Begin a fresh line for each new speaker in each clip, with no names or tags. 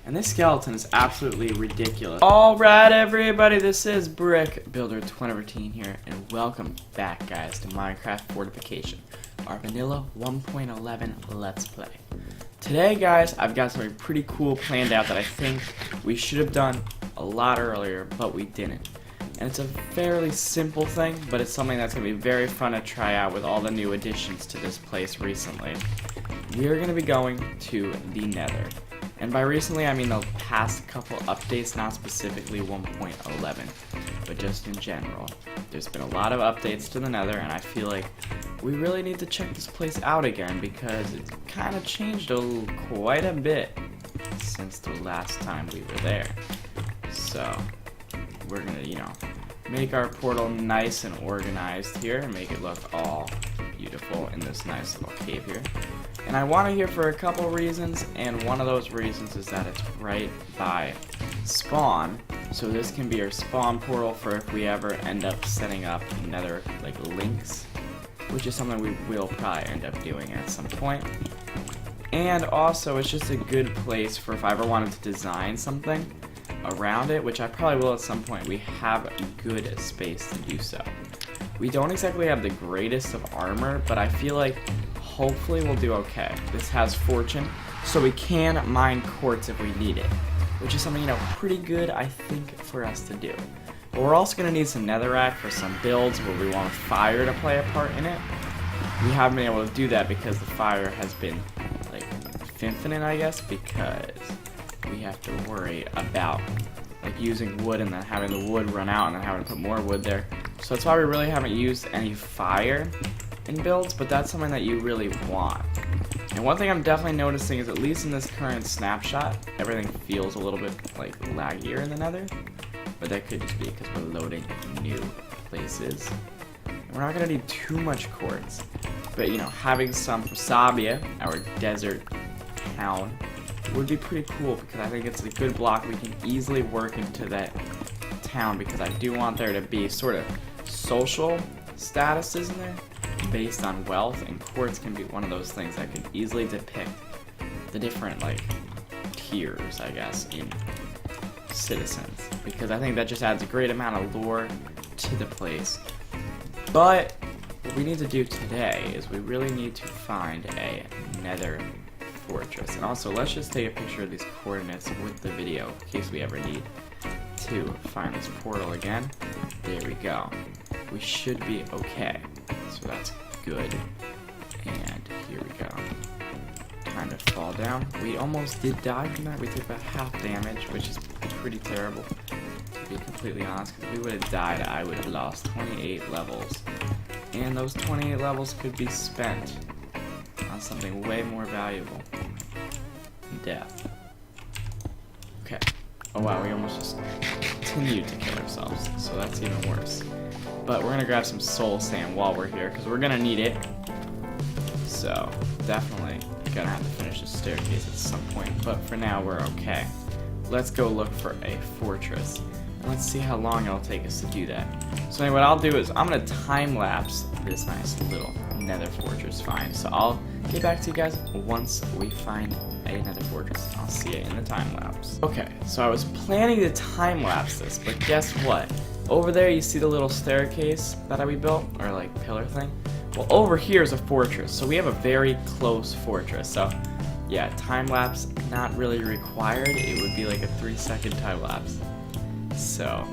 And this skeleton is absolutely ridiculous. Alright everybody, this is Brick Builder 2014 here, and welcome back guys to Minecraft Fortification, our vanilla 1.11 Let's Play. Today guys, I've got something pretty cool planned out that I think we should have done a lot earlier, but we didn't. And it's a fairly simple thing, but it's something that's going to be very fun to try out with all the new additions to this place recently. We are going to be going to the Nether. And by recently, I mean the past couple updates, not specifically 1.11, but just in general. There's been a lot of updates to the Nether, and I feel like we really need to check this place out again because it's kind of changed quite a bit since the last time we were there. So, we're gonna, make our portal nice and organized here and make it look all beautiful in this nice little cave here. And I want it here for a couple reasons, and one of those reasons is that it's right by spawn, so this can be our spawn portal for if we ever end up setting up nether links, which is something we will probably end up doing at some point. And also it's just a good place for if I ever wanted to design something around it, which I probably will at some point. We have a good space to do so. We don't exactly have the greatest of armor, but I feel like hopefully we'll do okay. This has fortune, so we can mine quartz if we need it, which is something, pretty good, I think, for us to do. But we're also going to need some netherrack for some builds where we want fire to play a part in it. We haven't been able to do that because the fire has been, infinite, I guess, because we have to worry about, using wood and then having the wood run out and then having to put more wood there. So that's why we really haven't used any fire in builds, but that's something that you really want. And one thing I'm definitely noticing is, at least in this current snapshot, everything feels a little bit laggier in the Nether, but that could just be because we're loading new places. And we're not gonna need too much quartz, but having some for Sabia, our desert town, would be pretty cool because I think it's a good block we can easily work into that town, because I do want there to be sort of social statuses in there based on wealth, and quartz can be one of those things that can easily depict the different tiers, I guess, in citizens, because I think that just adds a great amount of lore to the place. But what we need to do today is we really need to find a nether fortress. And also, let's just take a picture of these coordinates with the video in case we ever need to find this portal again. There we go. We should be okay. So that's good. And here we go. Time to fall down. We almost did die from that. We took about half damage, which is pretty terrible, to be completely honest. Because if we would have died, I would have lost 28 levels. And those 28 levels could be spent on something way more valuable. Death. Okay. Oh wow, we almost just continued to kill ourselves, so that's even worse. But we're gonna grab some soul sand while we're here, because we're gonna need it. So, definitely gonna have to finish the staircase at some point, but for now we're okay. Let's go look for a fortress, and let's see how long it'll take us to do that. So anyway, what I'll do is I'm gonna time-lapse this nice little nether fortress find. So I'll get back to you guys once we find a nether fortress. I'll see you in the time-lapse. Okay, so I was planning to time-lapse this, but guess what? Over there you see the little staircase that we built, or pillar thing? Well, over here is a fortress, so we have a very close fortress. So yeah, time-lapse not really required. It would be a 3-second time-lapse. So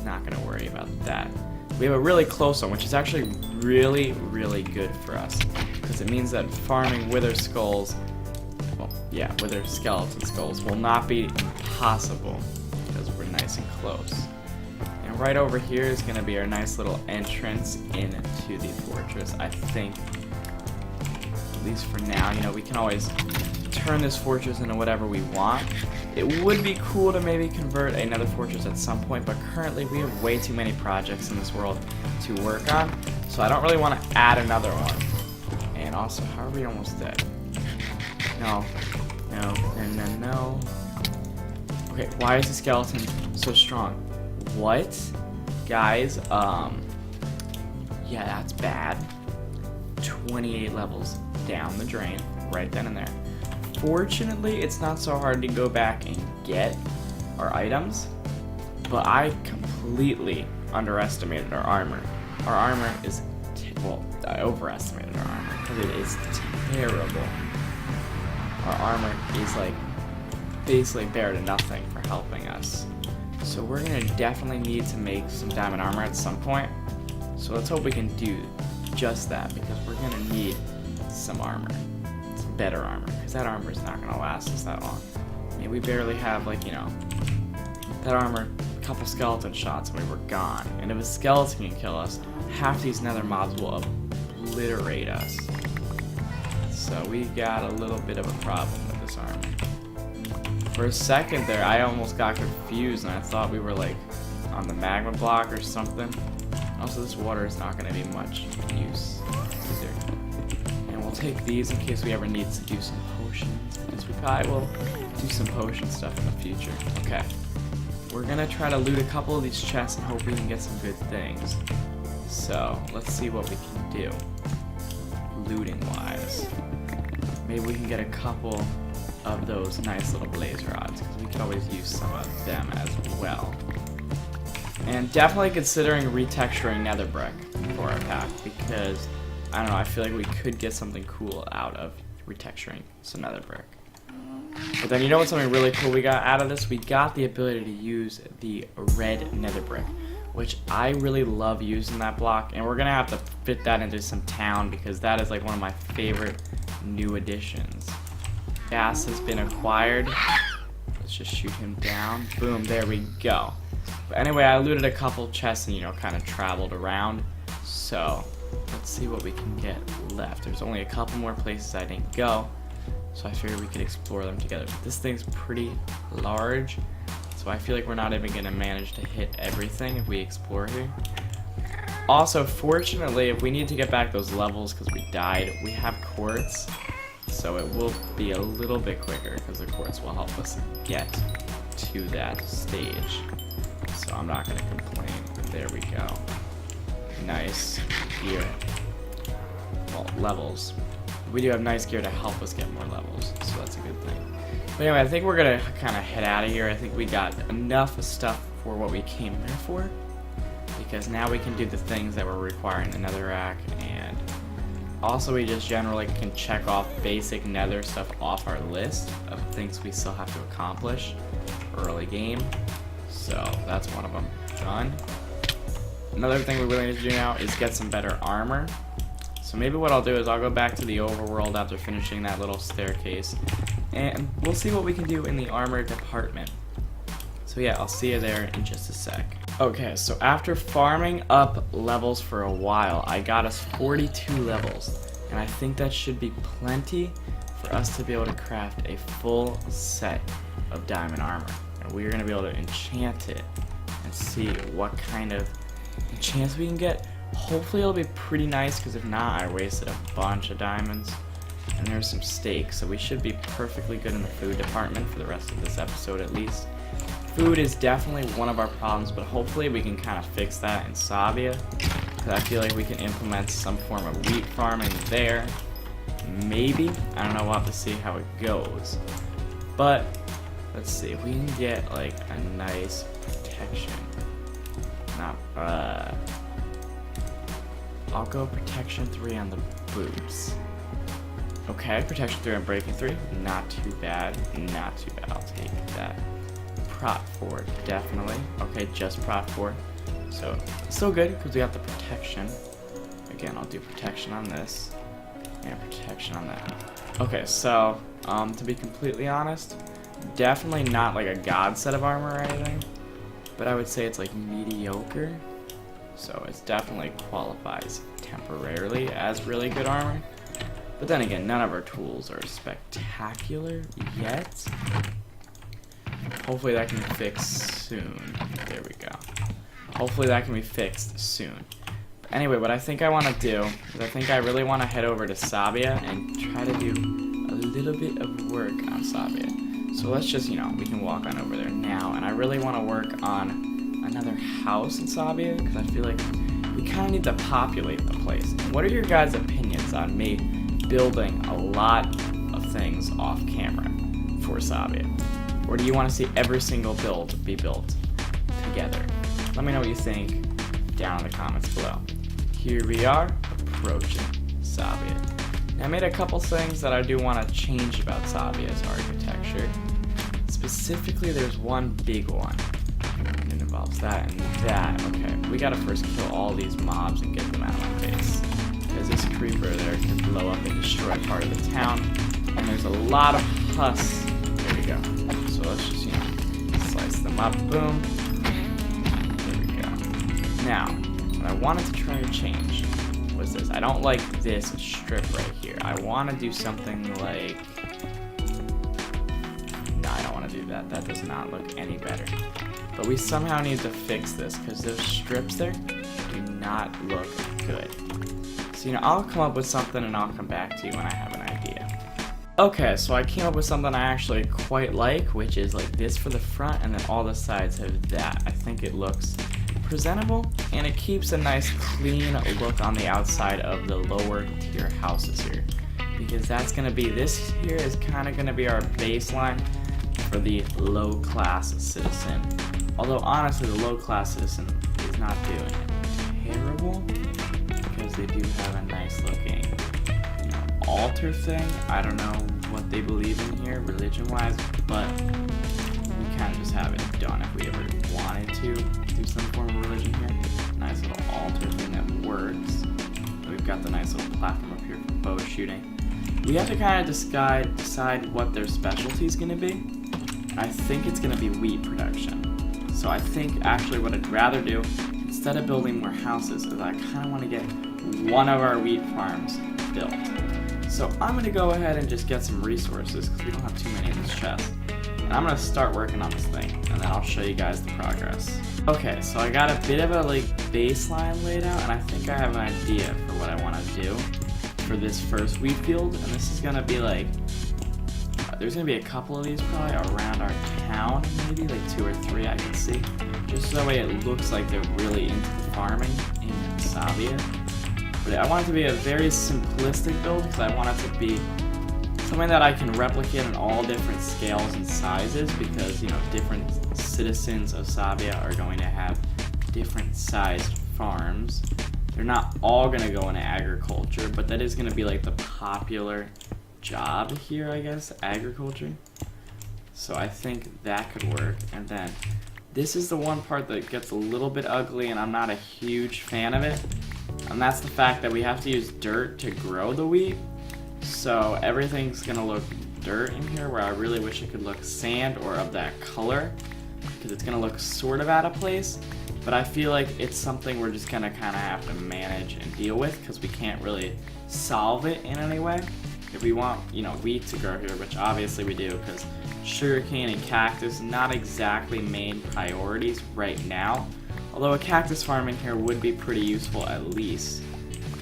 not gonna worry about that. We have a really close one, which is actually really, really good for us, because it means that farming wither skulls, wither skeleton skulls, will not be possible because we're nice and close. And right over here is going to be our nice little entrance into the fortress. I think, at least for now, we can always turn this fortress into whatever we want. It would be cool to maybe convert another fortress at some point, but currently we have way too many projects in this world to work on, so I don't really want to add another one. And also, how are we almost dead? No. Okay, why is the skeleton so strong? What? Guys, yeah, that's bad. 28 levels down the drain, right then and there. Fortunately, it's not so hard to go back and get our items, but I completely underestimated our armor. Our armor is, well, I overestimated our armor because it is terrible. Our armor is like basically bare to nothing for helping us. So we're gonna definitely need to make some diamond armor at some point. So let's hope we can do just that, because we're gonna need some armor, some better armor, because that armor is not gonna last us that long. I mean, we barely have, like, you know, that armor, a couple skeleton shots and we were gone. And if a skeleton can kill us, half these nether mobs will obliterate us. So we got a little bit of a problem with this armor. For a second there, I almost got confused and I thought we were like on the magma block or something. Also, this water is not going to be much use either. And we'll take these in case we ever need to do some potions, because we probably will do some potion stuff in the future. Okay. We're going to try to loot a couple of these chests and hope we can get some good things. So, let's see what we can do, looting-wise. Maybe we can get a couple of those nice little blaze rods, because we could always use some of them as well. And definitely considering retexturing nether brick for our pack, because, I don't know, I feel like we could get something cool out of retexturing some nether brick. But then you know what's something really cool we got out of this? We got the ability to use the red nether brick, which I really love using that block, and we're gonna have to fit that into some town because that is like one of my favorite new additions. Gas has been acquired. Let's just shoot him down. Boom, there we go. But anyway, I looted a couple chests and, you know, kind of traveled around. So let's see what we can get left. There's only a couple more places I didn't go, so I figured we could explore them together. But this thing's pretty large, so I feel like we're not even gonna manage to hit everything if we explore here. Also, fortunately, if we need to get back those levels because we died, we have quartz, so it will be a little bit quicker because the quartz will help us get to that stage. So I'm not gonna complain. There we go. Nice gear. Well, levels. We do have nice gear to help us get more levels, so that's a good thing. But anyway, I think we're gonna kind of head out of here. I think we got enough stuff for what we came here for, because now we can do the things that we're requiring the netherrack, and also we just generally can check off basic nether stuff off our list of things we still have to accomplish early game. So that's one of them done. Another thing we really need to do now is get some better armor. So maybe what I'll do is I'll go back to the overworld after finishing that little staircase, and we'll see what we can do in the armor department. So yeah, I'll see you there in just a sec. Okay, so after farming up levels for a while, I got us 42 levels, and I think that should be plenty for us to be able to craft a full set of diamond armor. And we're going to be able to enchant it and see what kind of enchants we can get. Hopefully it'll be pretty nice, because if not, I wasted a bunch of diamonds. And there's some steak, so we should be perfectly good in the food department for the rest of this episode at least. Food is definitely one of our problems, but hopefully we can kind of fix that in Sabia, because I feel like we can implement some form of wheat farming there. Maybe. I don't know, we'll have to see how it goes. But let's see if we can get like a nice protection. I'll go protection 3 on the boots. Okay, protection 3 on breaking 3. Not too bad. Not too bad. I'll take that. Prot 4, definitely. Okay, just Prot 4. So, still good because we got the protection. Again, I'll do protection on this and protection on that. Okay, so, to be completely honest, definitely not like a god set of armor or anything, but I would say it's like mediocre. So it definitely qualifies temporarily as really good armor. But then again, none of our tools are spectacular yet. Hopefully that can be fixed soon. There we go. Hopefully that can be fixed soon. But anyway, what I think I want to do is I think I really want to head over to Sabia and try to do a little bit of work on Sabia. So let's just, you know, we can walk on over there now. And I really want to work on another house in Sabia, because I feel like we kind of need to populate the place. What are your guys' opinions on me building a lot of things off camera for Sabia? Or do you want to see every single build be built together? Let me know what you think down in the comments below. Here we are, approaching Sabia. Now, I made a couple things that I do want to change about Sabia's architecture. Specifically, there's one big one. And it involves that and that. Okay, we gotta first kill all these mobs and get them out of my face. Because this creeper there can blow up and destroy part of the town. And there's a lot of pus. There we go. So let's just, slice them up. Boom. There we go. Now, what I wanted to try to change was this. I don't like this strip right here. I want to do something like... No, I don't want to do that. That does not look any better. But we somehow need to fix this because those strips there do not look good. So, I'll come up with something and I'll come back to you when I have an idea. Okay, so I came up with something I actually quite like, which is like this for the front and then all the sides have that. I think it looks presentable and it keeps a nice clean look on the outside of the lower tier houses here. Because that's going to be, this here is kind of going to be our baseline for the low class citizen. Although honestly the low class citizen is not doing terrible because they do have a nice looking altar thing. I don't know what they believe in here religion wise, but we kind of just have it done if we ever wanted to do some form of religion here. Nice little altar thing that works. We've got the nice little platform up here for bow shooting. We have to kind of decide what their specialty is going to be. I think it's going to be wheat production. So I think actually what I'd rather do, instead of building more houses, is I kind of want to get one of our wheat farms built. So I'm going to go ahead and just get some resources because we don't have too many in this chest. And I'm going to start working on this thing and then I'll show you guys the progress. Okay, so I got a bit of a baseline laid out and I think I have an idea for what I want to do for this first wheat field. And this is going to be there's going to be a couple of these probably around our town, maybe 2 or 3 I can see. Just so that way it looks like they're really into the farming in Sabia. But I want it to be a very simplistic build because I want it to be something that I can replicate in all different scales and sizes because, different citizens of Sabia are going to have different sized farms. They're not all going to go into agriculture, but that is going to be the popular job here, I guess, agriculture. So I think that could work. And then this is the one part that gets a little bit ugly and I'm not a huge fan of it. And that's the fact that we have to use dirt to grow the wheat. So everything's gonna look dirt in here where I really wish it could look sand or of that color because it's gonna look sort of out of place. But I feel like it's something we're just gonna kind of have to manage and deal with because we can't really solve it in any way. If we want, wheat to grow here, which obviously we do because sugarcane and cactus not exactly main priorities right now. Although a cactus farm in here would be pretty useful at least.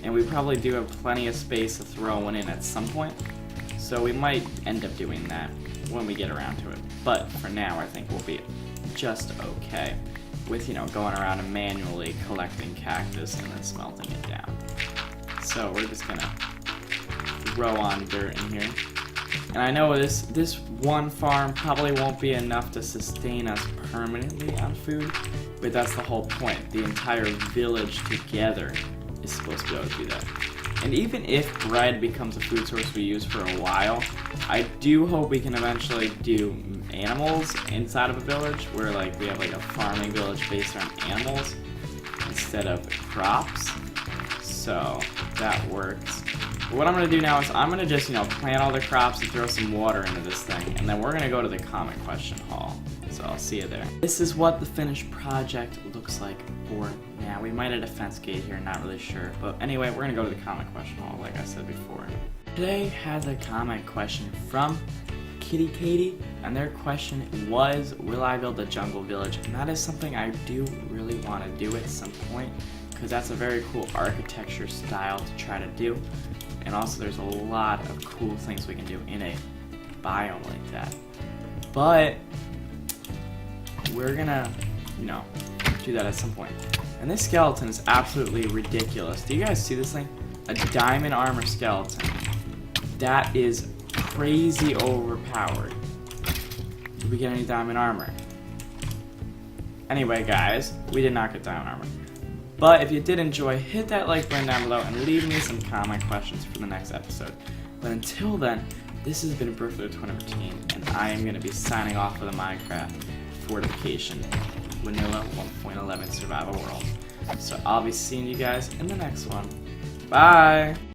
And we probably do have plenty of space to throw one in at some point. So we might end up doing that when we get around to it. But for now, I think we'll be just okay with, going around and manually collecting cactus and then smelting it down. So we're just gonna throw on dirt in here. And I know this one farm probably won't be enough to sustain us permanently on food, but that's the whole point. The entire village together is supposed to be able to do that. And even if bread becomes a food source we use for a while, I do hope we can eventually do animals inside of a village where we have a farming village based on animals instead of crops. So that works. But what I'm going to do now is I'm going to just, plant all the crops and throw some water into this thing. And then we're going to go to the comment question hall. So I'll see you there. This is what the finished project looks like for now. We might add a fence gate here, not really sure. But anyway, we're going to go to the comment question hall, like I said before. Today has a comment question from Kitty Katie. And their question was, will I build a jungle village? And that is something I do really want to do at some point, because that's a very cool architecture style to try to do. And also there's a lot of cool things we can do in a biome like that. But we're gonna, do that at some point. And this skeleton is absolutely ridiculous. Do you guys see this thing? A diamond armor skeleton. That is crazy overpowered. Did we get any diamond armor? Anyway, guys, we did not get diamond armor. But if you did enjoy, hit that like button down below and leave me some comment questions for the next episode. But until then, this has been BrickWiz 2014, and I am going to be signing off for the Minecraft Fortification Vanilla 1.11 Survival World. So I'll be seeing you guys in the next one. Bye!